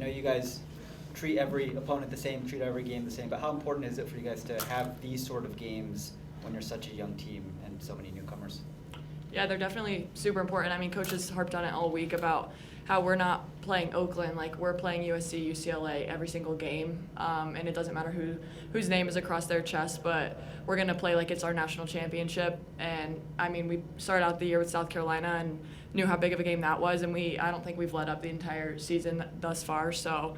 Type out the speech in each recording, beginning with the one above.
know you guys treat every opponent the same, treat every game the same, but how important is it for you guys to have these sort of games when you're such a young team and so many newcomers? Yeah, they're definitely super important. I mean, coaches harped on it all week about how we're not playing Oakland, like we're playing USC, UCLA every single game, and it doesn't matter whose name is across their chest, but we're going to play like it's our national championship. And I mean, we started out the year with South Carolina and knew how big of a game that was, and I don't think we've let up the entire season thus far. So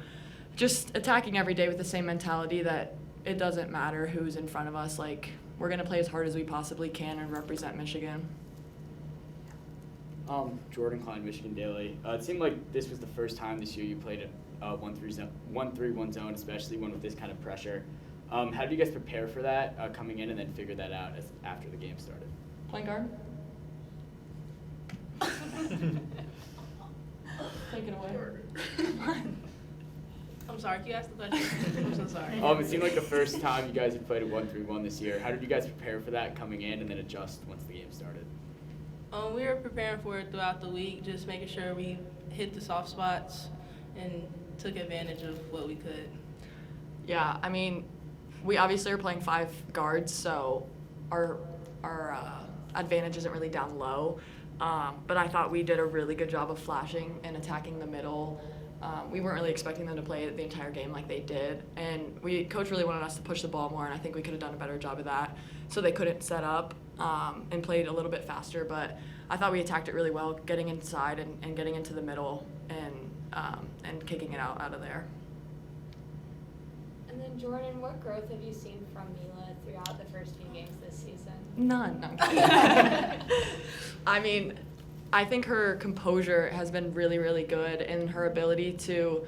just attacking every day with the same mentality that it doesn't matter who's in front of us. Like, we're going to play as hard as we possibly can and represent Michigan. Jordan Klein, Michigan Daily. It seemed like this was the first time this year you played a 1-3-1 zone, especially one with this kind of pressure. How did you guys prepare for that coming in and then figure that out after the game started? Point guard. Take it away. I'm sorry, can you ask the question? I'm so sorry. It seemed like the first time you guys had played a 1-3-1 this year. How did you guys prepare for that coming in and then adjust once the game started? We were preparing for it throughout the week, just making sure we hit the soft spots and took advantage of what we could. Yeah, I mean, we obviously are playing 5 guards, so our advantage isn't really down low. But I thought we did a really good job of flashing and attacking the middle. We weren't really expecting them to play the entire game like they did, and coach really wanted us to push the ball more, and I think we could have done a better job of that. So they couldn't set up and played a little bit faster, but I thought we attacked it really well, getting inside and getting into the middle and kicking it out of there. And then Jordan, what growth have you seen from Mila throughout the first few games this season? None. No. I mean, I think her composure has been really, really good, and her ability to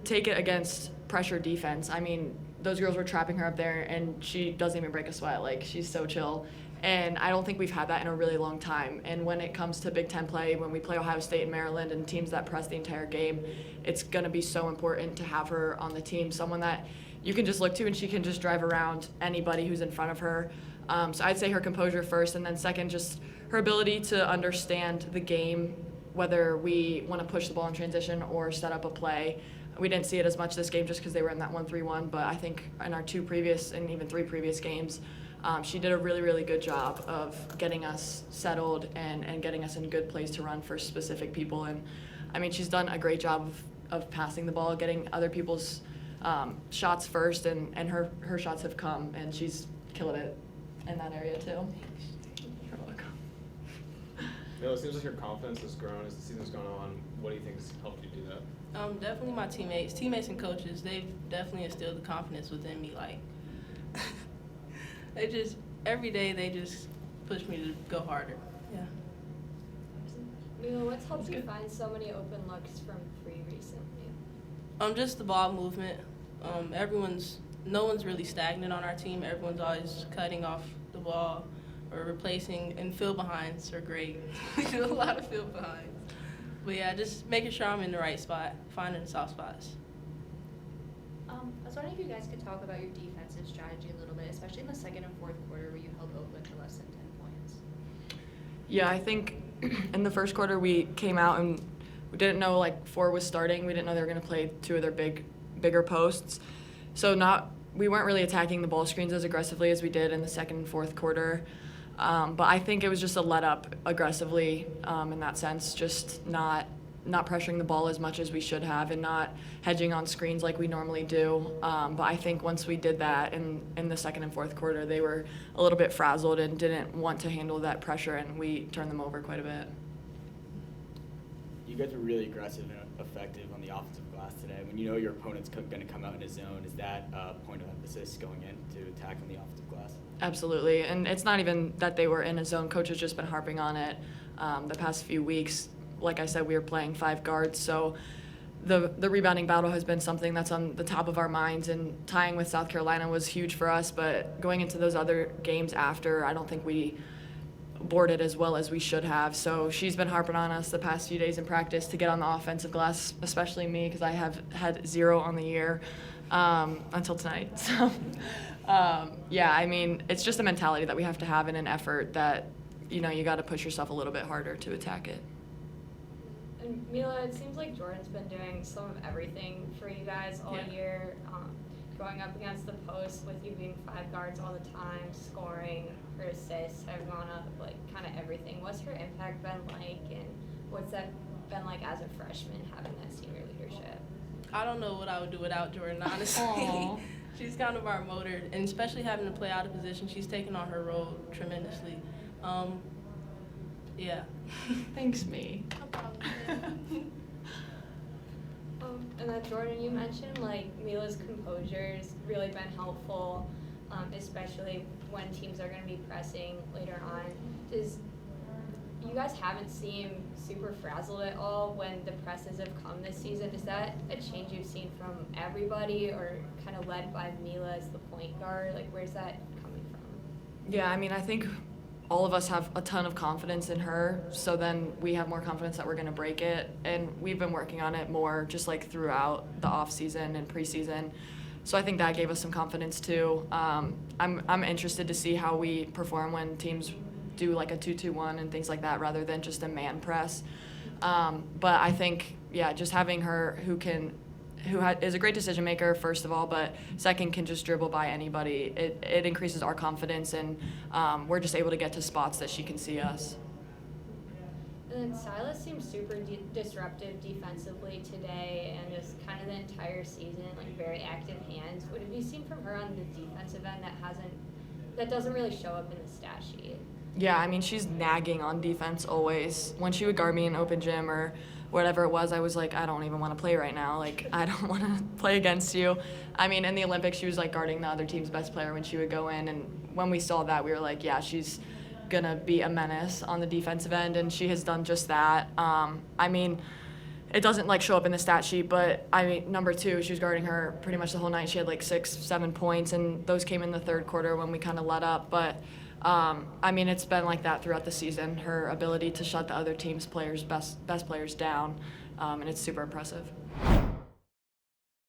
take it against pressure defense. I mean, those girls were trapping her up there, and she doesn't even break a sweat. Like, she's so chill. And I don't think we've had that in a really long time. And when it comes to Big Ten play, when we play Ohio State and Maryland and teams that press the entire game, it's going to be so important to have her on the team, someone that you can just look to and she can just drive around anybody who's in front of her. So I'd say her composure first, and then second, just her ability to understand the game, whether we want to push the ball in transition or set up a play. We didn't see it as much this game just because they were in that 1-3-1, but I think in our 2 previous and even 3 previous games, she did a really, really good job of getting us settled and getting us in a good place to run for specific people. And I mean, she's done a great job of passing the ball, getting other people's shots first, and her shots have come, and she's killing it in that area too. You're welcome. It seems like your confidence has grown as the season's gone on. What do you think has helped you do that? Definitely my teammates and coaches. They've definitely instilled the confidence within me. Like, every day they just push me to go harder. Yeah. Mila, what's helped you find so many open looks from 3 recently? Just the ball movement. No one's really stagnant on our team. Everyone's always cutting off the ball or replacing, and field behinds are great. We do a lot of field behinds. But yeah, just making sure I'm in the right spot, finding the soft spots. I was wondering if you guys could talk about your defensive strategy a little bit, especially in the second and fourth quarter where you held Oakland to less than 10 points. Yeah, I think in the first quarter we came out and we didn't know like 4 was starting. We didn't know they were going to play 2 of their bigger posts. So we weren't really attacking the ball screens as aggressively as we did in the second and fourth quarter. But I think it was just a let up aggressively in that sense, just not pressuring the ball as much as we should have and not hedging on screens like we normally do. But I think once we did that in the second and fourth quarter, they were a little bit frazzled and didn't want to handle that pressure, and we turned them over quite a bit. You guys were really aggressive and effective on the offensive glass today. When you know your opponent's going to come out in a zone, is that a point of emphasis going in to attack on the offensive glass? Absolutely, and it's not even that they were in a zone. Coach has just been harping on it the past few weeks. Like I said, we were playing 5 guards, so the rebounding battle has been something that's on the top of our minds, and tying with South Carolina was huge for us, but going into those other games after, I don't think we boarded as well as we should have. So she's been harping on us the past few days in practice to get on the offensive glass, especially me, because I have had 0 on the year until tonight. So yeah, I mean, it's just a mentality that we have to have in an effort that, you got to push yourself a little bit harder to attack it. And Mila, it seems like Jordan's been doing some of everything for you guys all Yeah. year, going up against the post with you being 5 guards all the time, scoring, her assists have gone up, like kind of everything. What's her impact been like, and what's that been like as a freshman having that senior leadership? I don't know what I would do without Jordan, honestly. Aw. She's kind of our motor, and especially having to play out of position, she's taken on her role tremendously. Yeah. Thanks, me. And then Jordan, you mentioned like Mila's composure's really been helpful, especially when teams are going to be pressing later on. You guys haven't seemed super frazzled at all when the presses have come this season. Is that a change you've seen from everybody, or kind of led by Mila as the point guard? Like, where's that coming from? Yeah, I mean, I think all of us have a ton of confidence in her, so then we have more confidence that we're going to break it, and we've been working on it more just like throughout the off season and preseason. So I think that gave us some confidence too. I'm interested to see how we perform when teams do like a 2-2-1 and things like that rather than just a man press. But I think, yeah, just having her who is a great decision maker, first of all, but second can just dribble by anybody. It increases our confidence, and we're just able to get to spots that she can see us. And then Silas seems super disruptive defensively today, and just kind of the entire season, like very active hands. What have you seen from her on the defensive end that doesn't really show up in the stat sheet? Yeah, I mean, she's nagging on defense always. When she would guard me in open gym or whatever it was, I was like, I don't even want to play right now. Like, I don't want to play against you. I mean, in the Olympics, she was like guarding the other team's best player when she would go in. And when we saw that, we were like, yeah, she's going to be a menace on the defensive end. And she has done just that. I mean, it doesn't like show up in the stat sheet, but I mean, number 2, she was guarding her pretty much the whole night. She had like 6-7 points, and those came in the third quarter when we kind of let up. But I mean, it's been like that throughout the season, her ability to shut the other team's best players down, and it's super impressive.